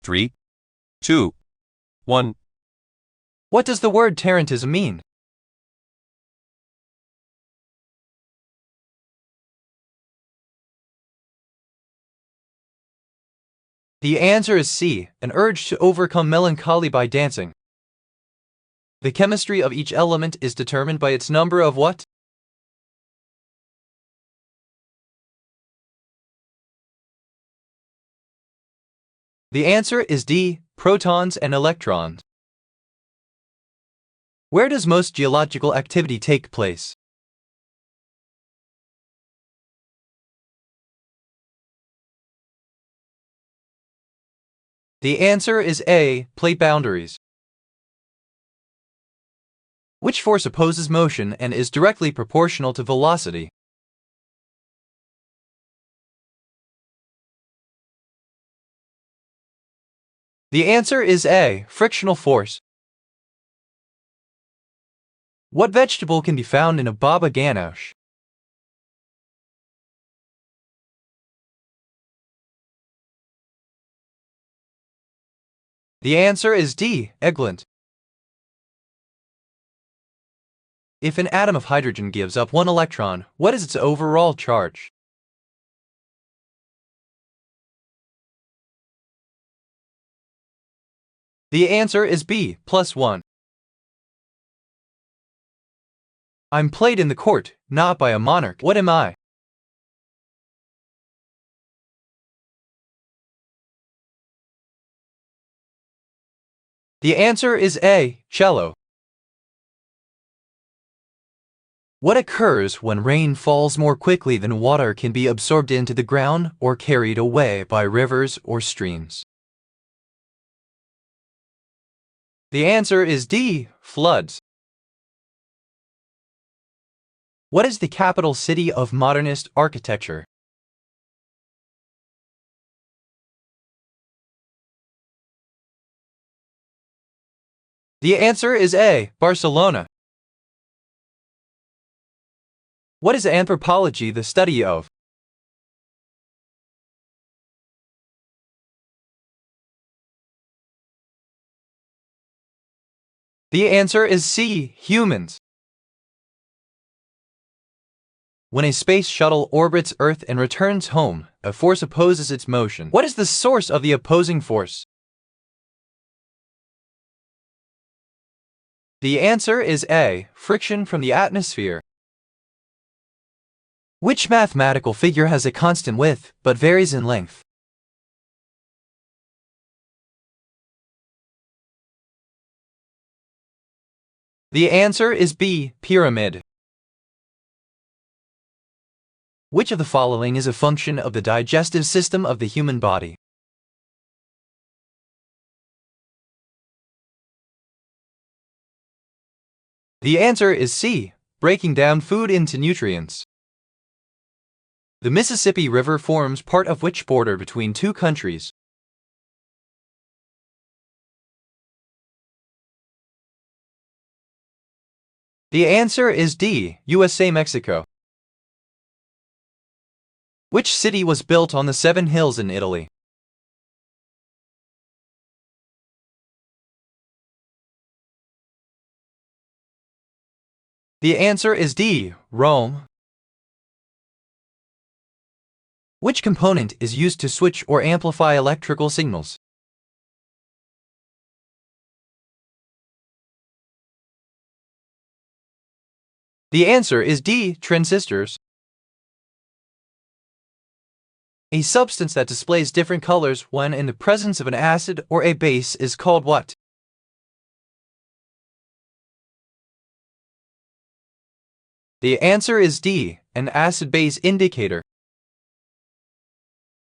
3, 2, 1. What does the word tarantism mean? The answer is C, an urge to overcome melancholy by dancing. The chemistry of each element is determined by its number of what? The answer is D, protons and electrons. Where does most geological activity take place? The answer is A, plate boundaries. Which force opposes motion and is directly proportional to velocity? The answer is A, frictional force. What vegetable can be found in a baba ganoush? The answer is D, eggplant. If an atom of hydrogen gives up one electron, what is its overall charge? The answer is B, +1. I'm played in the court, not by a monarch. What am I? The answer is A, cello. What occurs when rain falls more quickly than water can be absorbed into the ground or carried away by rivers or streams? The answer is D, floods. What is the capital city of modernist architecture? The answer is A, Barcelona. What is anthropology the study of? The answer is C, humans. When a space shuttle orbits Earth and returns home, a force opposes its motion. What is the source of the opposing force? The answer is A, friction from the atmosphere. Which mathematical figure has a constant width but varies in length? The answer is B, pyramid. Which of the following is a function of the digestive system of the human body? The answer is C, breaking down food into nutrients. The Mississippi River forms part of which border between two countries? The answer is D, USA-Mexico. Which city was built on the Seven Hills in Italy? The answer is D, Rome. Which component is used to switch or amplify electrical signals? The answer is D, transistors. A substance that displays different colors when in the presence of an acid or a base is called what? The answer is D, an acid-base indicator.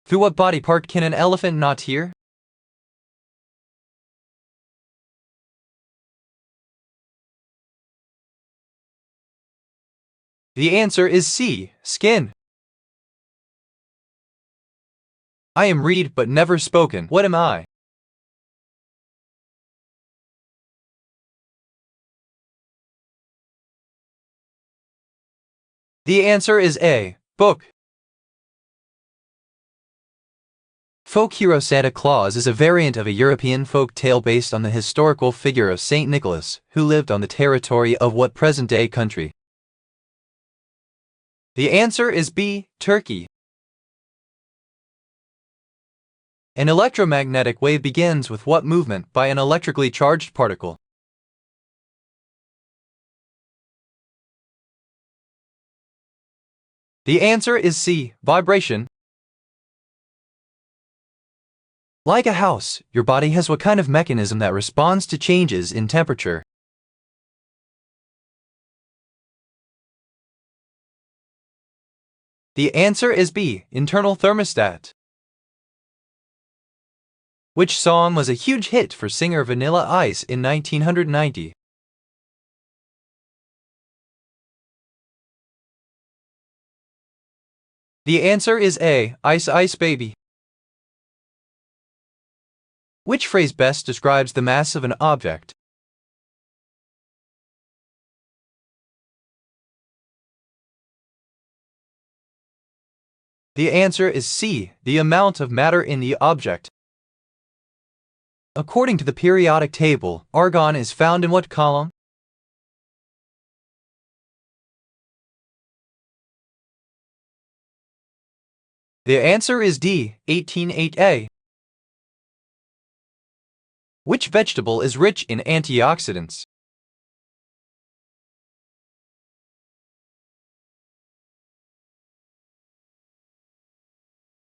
Through what body part can an elephant not hear? The answer is C, skin. I am read but never spoken. What am I? The answer is A, book. folk hero Santa Claus is a variant of a European folk tale based on the historical figure of Saint Nicholas, who lived on the territory of what present-day country? The answer is B, Turkey. An electromagnetic wave begins with what movement by an electrically charged particle? The answer is C, vibration. Like a house, your body has what kind of mechanism that responds to changes in temperature? The answer is B, internal thermostat. Which song was a huge hit for singer Vanilla Ice in 1990? The answer is A, Ice Ice Baby. Which phrase best describes the mass of an object? The answer is C, the amount of matter in the object. According to the periodic table, argon is found in what column? The answer is D, 188A. Which vegetable is rich in antioxidants?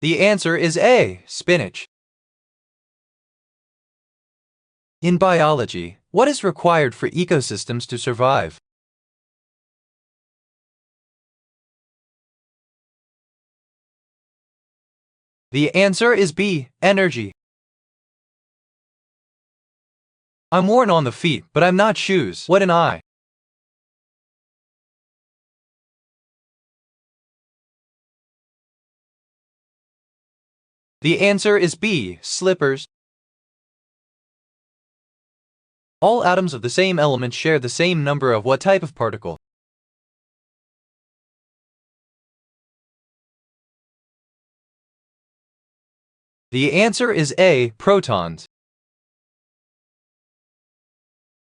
The answer is A, spinach. In biology, what is required for ecosystems to survive? The answer is B, energy. I'm worn on the feet, but I'm not shoes. What am I? The answer is B, slippers. All atoms of the same element share the same number of what type of particle? The answer is A, protons.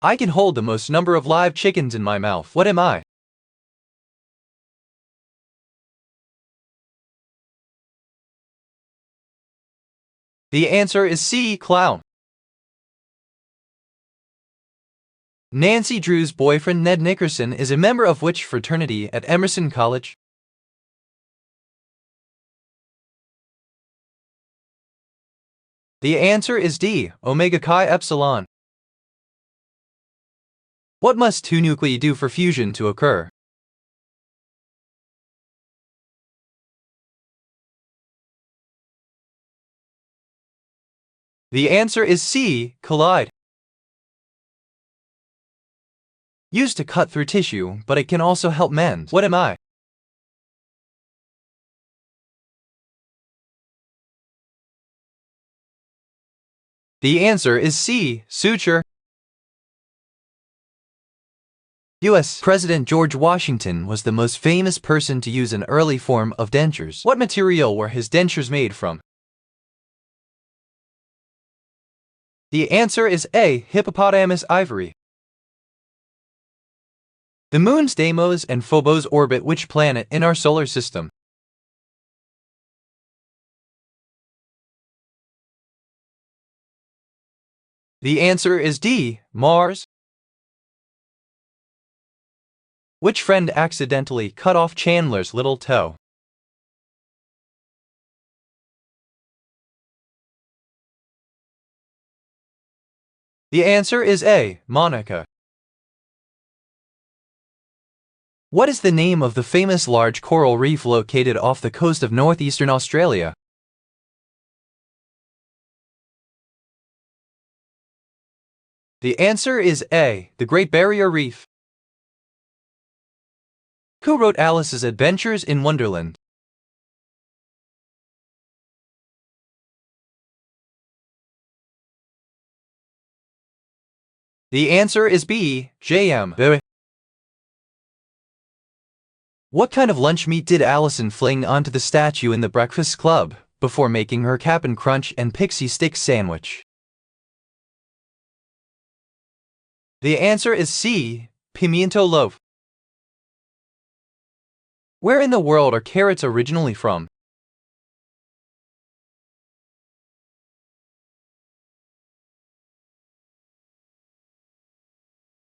I can hold the most number of live chickens in my mouth. What am I? The answer is C, clown. Nancy Drew's boyfriend Ned Nickerson is a member of which fraternity at Emerson College? The answer is D, Omega Chi Epsilon. What must two nuclei do for fusion to occur? The answer is C, collide. Used to cut through tissue, but it can also help mend. What am I? The answer is C, suture. U.S. President George Washington was the most famous person to use an early form of dentures. What material were his dentures made from? The answer is A, hippopotamus ivory. The moons Deimos and Phobos orbit which planet in our solar system? The answer is D, Mars. Which friend accidentally cut off Chandler's little toe? The answer is A, Monica. What is the name of the famous large coral reef located off the coast of northeastern Australia? The answer is A, the Great Barrier Reef. Who wrote Alice's Adventures in Wonderland? The answer is B, J.M. Barrie. What kind of lunch meat did Allison fling onto the statue in The Breakfast Club, before making her Cap'n Crunch and Pixie Stick sandwich? The answer is C. Pimiento loaf. Where in the world are carrots originally from?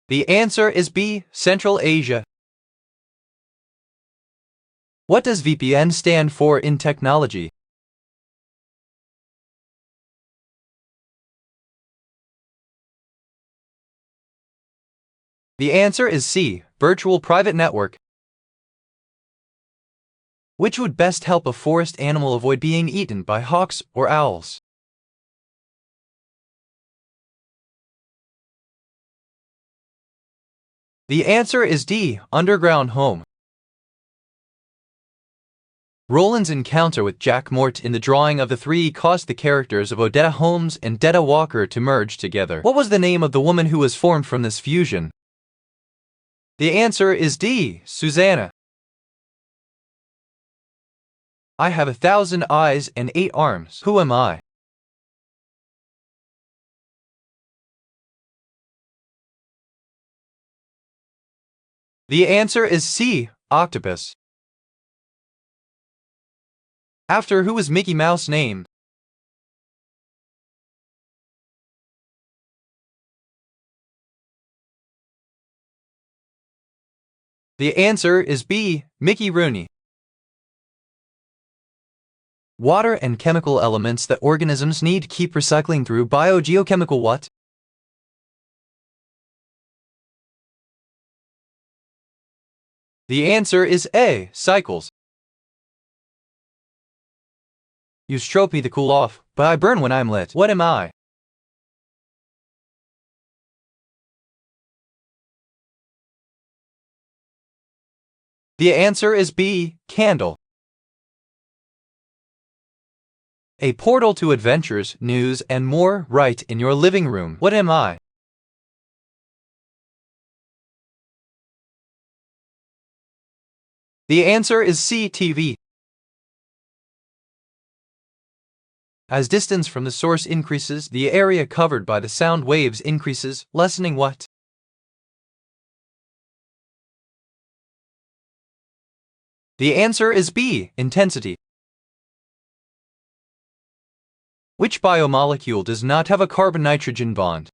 The answer is B. Central Asia. What does VPN stand for in technology? The answer is C. Virtual Private Network. Which would best help a forest animal avoid being eaten by hawks or owls? The answer is D. Underground home. Roland's encounter with Jack Mort in the drawing of the three caused the characters of Odetta Holmes and Detta Walker to merge together. What was the name of the woman who was formed from this fusion? The answer is D. Susanna. I have 1,000 eyes and 8 arms. Who am I? The answer is C. Octopus. After who was Mickey Mouse named? The answer is B. Mickey Rooney. Water and chemical elements that organisms need keep recycling through biogeochemical what? The answer is A. Cycles. You stroke me to cool off, but I burn when I'm lit. What am I? The answer is B. Candle. A portal to adventures, news, and more right in your living room. What am I? The answer is C. TV. As distance from the source increases, the area covered by the sound waves increases, lessening what? The answer is B. Intensity. Which biomolecule does not have a carbon-nitrogen bond?